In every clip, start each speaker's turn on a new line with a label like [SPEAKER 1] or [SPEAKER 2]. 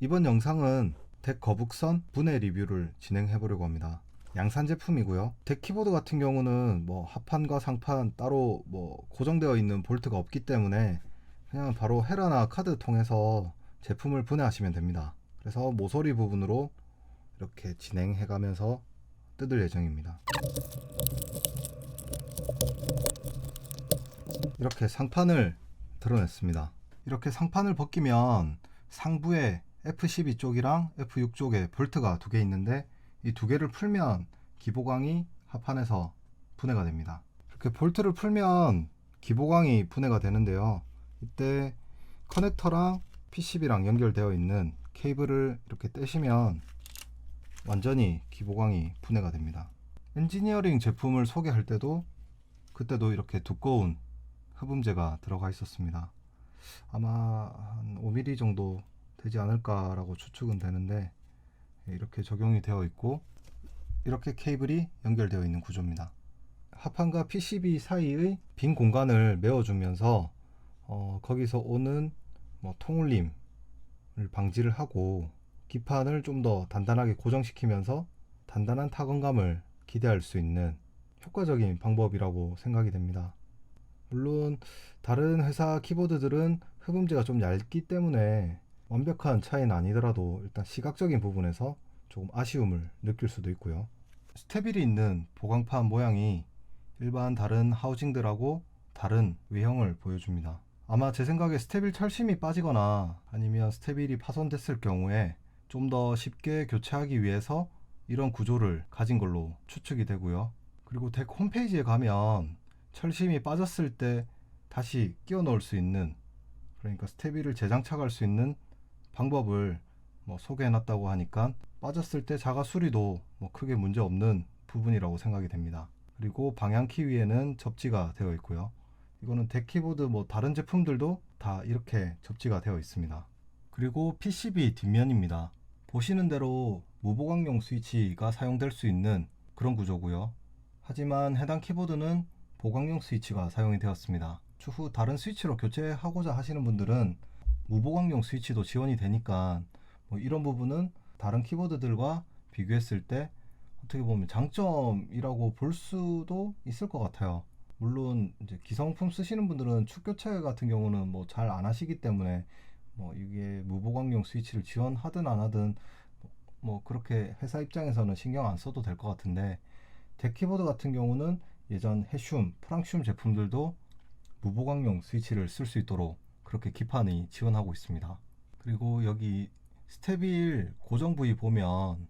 [SPEAKER 1] 이번 영상은 덱 거북선 분해 리뷰를 진행해 보려고 합니다. 양산 제품이고요. 덱 키보드 같은 경우는 하판과 상판 따로 고정되어 있는 볼트가 없기 때문에 그냥 바로 헤라나 카드 통해서 제품을 분해하시면 됩니다. 그래서 모서리 부분으로 이렇게 진행해 가면서 뜯을 예정입니다. 이렇게 상판을 드러냈습니다. 이렇게 상판을 벗기면 상부에 F12 쪽이랑 F6 쪽에 볼트가 두 개 있는데 이 두 개를 풀면 기보광이 하판에서 분해가 됩니다. 이렇게 볼트를 풀면 기보광이 분해가 되는데요. 이때 커넥터랑 PCB랑 연결되어 있는 케이블을 이렇게 떼시면 완전히 기보광이 분해가 됩니다. 엔지니어링 제품을 소개할 때도 그때도 이렇게 두꺼운 흡음재가 들어가 있었습니다. 아마 한 5mm 정도 되지 않을까 라고 추측은 되는데 이렇게 적용이 되어 있고 이렇게 케이블이 연결되어 있는 구조입니다. 하판과 PCB 사이의 빈 공간을 메워주면서 거기서 오는 통울림을 방지를 하고 기판을 좀 더 단단하게 고정시키면서 단단한 타건감을 기대할 수 있는 효과적인 방법이라고 생각이 됩니다. 물론 다른 회사 키보드들은 흡음재가 좀 얇기 때문에 완벽한 차이는 아니더라도 일단 시각적인 부분에서 조금 아쉬움을 느낄 수도 있고요. 스테빌이 있는 보강판 모양이 일반 다른 하우징들하고 다른 외형을 보여줍니다. 아마 제 생각에 스테빌 철심이 빠지거나 아니면 스테빌이 파손됐을 경우에 좀 더 쉽게 교체하기 위해서 이런 구조를 가진 걸로 추측이 되고요. 그리고 덱 홈페이지에 가면 철심이 빠졌을 때 다시 끼워 넣을 수 있는, 그러니까 스테빌을 재장착할 수 있는 방법을 소개해 놨다고 하니까 빠졌을 때 자가 수리도 크게 문제 없는 부분이라고 생각이 됩니다. 그리고 방향키 위에는 접지가 되어 있고요. 이거는 덱 키보드 다른 제품들도 다 이렇게 접지가 되어 있습니다. 그리고 PCB 뒷면입니다. 보시는 대로 무보강용 스위치가 사용될 수 있는 그런 구조고요. 하지만 해당 키보드는 보강용 스위치가 사용이 되었습니다. 추후 다른 스위치로 교체하고자 하시는 분들은 무보강용 스위치도 지원이 되니까 이런 부분은 다른 키보드들과 비교했을 때 어떻게 보면 장점이라고 볼 수도 있을 것 같아요. 물론 이제 기성품 쓰시는 분들은 축 교체 같은 경우는 잘 안 하시기 때문에 이게 무보강용 스위치를 지원하든 안 하든 그렇게 회사 입장에서는 신경 안 써도 될 것 같은데, 덱 키보드 같은 경우는 예전 해슘, 프랑슘 제품들도 무보강용 스위치를 쓸 수 있도록 그렇게 기판이 지원하고 있습니다. 그리고 여기 스테빌 고정 부위 보면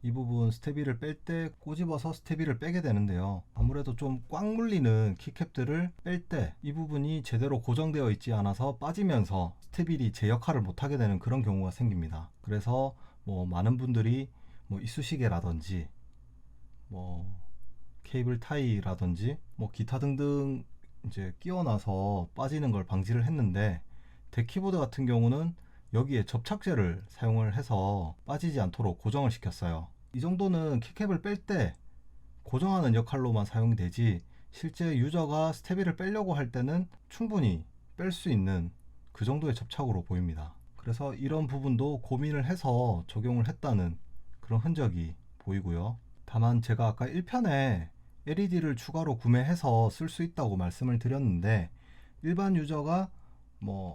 [SPEAKER 1] 이 부분 스테빌을 뺄 때 꼬집어서 스테빌을 빼게 되는데요. 아무래도 좀 꽉 물리는 키캡들을 뺄 때 이 부분이 제대로 고정되어 있지 않아서 빠지면서 스테빌이 제 역할을 못하게 되는 그런 경우가 생깁니다. 그래서 많은 분들이 이쑤시개라든지 케이블 타이라든지 기타 등등 이제 끼워놔서 빠지는 걸 방지를 했는데, 덱 키보드 같은 경우는 여기에 접착제를 사용을 해서 빠지지 않도록 고정을 시켰어요. 이 정도는 키캡을 뺄 때 고정하는 역할로만 사용이 되지 실제 유저가 스테빌을 빼려고 할 때는 충분히 뺄 수 있는 그 정도의 접착으로 보입니다. 그래서 이런 부분도 고민을 해서 적용을 했다는 그런 흔적이 보이고요. 다만 제가 아까 1편에 LED를 추가로 구매해서 쓸 수 있다고 말씀을 드렸는데, 일반 유저가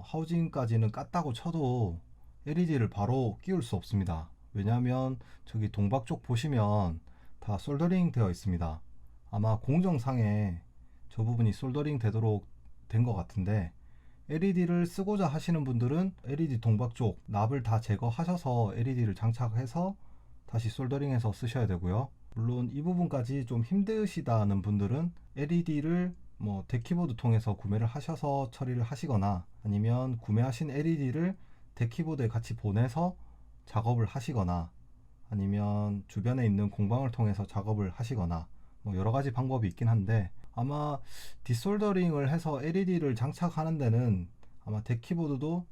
[SPEAKER 1] 하우징까지는 깠다고 쳐도 LED를 바로 끼울 수 없습니다. 왜냐하면 저기 동박 쪽 보시면 다 솔더링 되어 있습니다. 아마 공정상에 저 부분이 솔더링 되도록 된 것 같은데, LED를 쓰고자 하시는 분들은 LED 동박 쪽 납을 다 제거하셔서 LED를 장착해서 다시 솔더링해서 쓰셔야 되고요. 물론 이 부분까지 좀 힘드시다는 분들은 LED를 덱 키보드 통해서 구매를 하셔서 처리를 하시거나, 아니면 구매하신 LED를 덱 키보드에 같이 보내서 작업을 하시거나, 아니면 주변에 있는 공방을 통해서 작업을 하시거나 여러 가지 방법이 있긴 한데, 아마 디솔더링을 해서 LED를 장착하는 데는 아마 덱 키보드도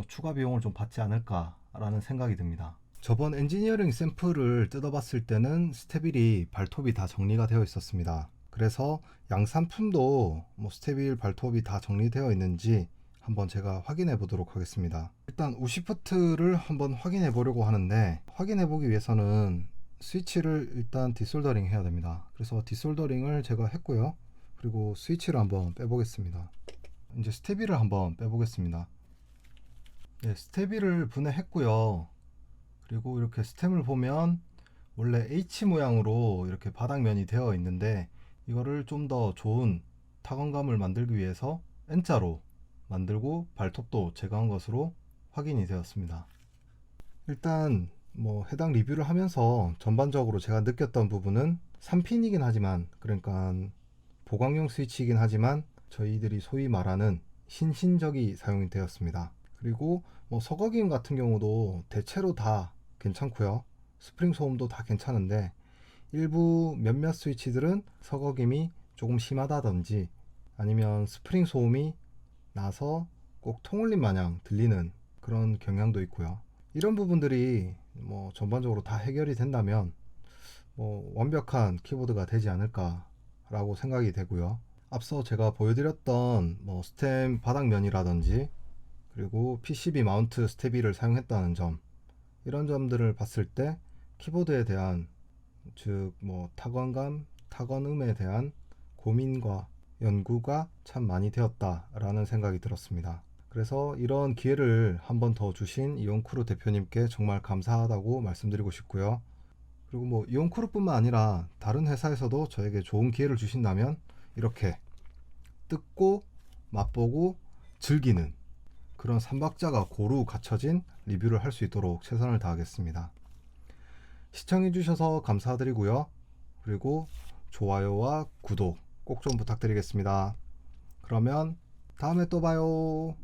[SPEAKER 1] 추가 비용을 좀 받지 않을까 라는 생각이 듭니다. 저번 엔지니어링 샘플을 뜯어봤을 때는 스테빌이 발톱이 다 정리가 되어 있었습니다. 그래서 양산품도 스테빌 발톱이 다 정리되어 있는지 한번 제가 확인해 보도록 하겠습니다. 일단 우시프트를 한번 확인해 보려고 하는데, 확인해 보기 위해서는 스위치를 일단 디솔더링 해야 됩니다. 그래서 디솔더링을 제가 했고요. 그리고 스위치를 한번 빼보겠습니다. 이제 스테비를 한번 빼보겠습니다. 네, 스테비를 분해했고요. 그리고 이렇게 스템을 보면 원래 H 모양으로 이렇게 바닥면이 되어 있는데, 이거를 좀 더 좋은 타건감을 만들기 위해서 N자로 만들고 발톱도 제거한 것으로 확인이 되었습니다. 일단 뭐 해당 리뷰를 하면서 전반적으로 제가 느꼈던 부분은 3핀이긴 하지만, 그러니까 보강용 스위치이긴 하지만 저희들이 소위 말하는 신신적이 사용이 되었습니다. 그리고 뭐 서거김 같은 경우도 대체로 다 괜찮고요. 스프링 소음도 다 괜찮은데, 일부 몇몇 스위치들은 서거김이 조금 심하다든지 아니면 스프링 소음이 나서 꼭 통울림 마냥 들리는 그런 경향도 있고요. 이런 부분들이 뭐 전반적으로 다 해결이 된다면 뭐 완벽한 키보드가 되지 않을까 라고 생각이 되고요. 앞서 제가 보여드렸던 뭐 스템 바닥면이라든지 그리고 PCB 마운트 스테비를 사용했다는 점, 이런 점들을 봤을 때 키보드에 대한, 즉 뭐 타건감, 타건음에 대한 고민과 연구가 참 많이 되었다라는 생각이 들었습니다. 그래서 이런 기회를 한 번 더 주신 이온쿠르 대표님께 정말 감사하다고 말씀드리고 싶고요. 그리고 뭐 이온쿠르뿐만 아니라 다른 회사에서도 저에게 좋은 기회를 주신다면 이렇게 뜯고 맛보고 즐기는 그런 삼박자가 고루 갖춰진 리뷰를 할 수 있도록 최선을 다하겠습니다. 시청해 주셔서 감사드리고요. 그리고 좋아요와 구독 꼭 좀 부탁드리겠습니다. 그러면 다음에 또 봐요.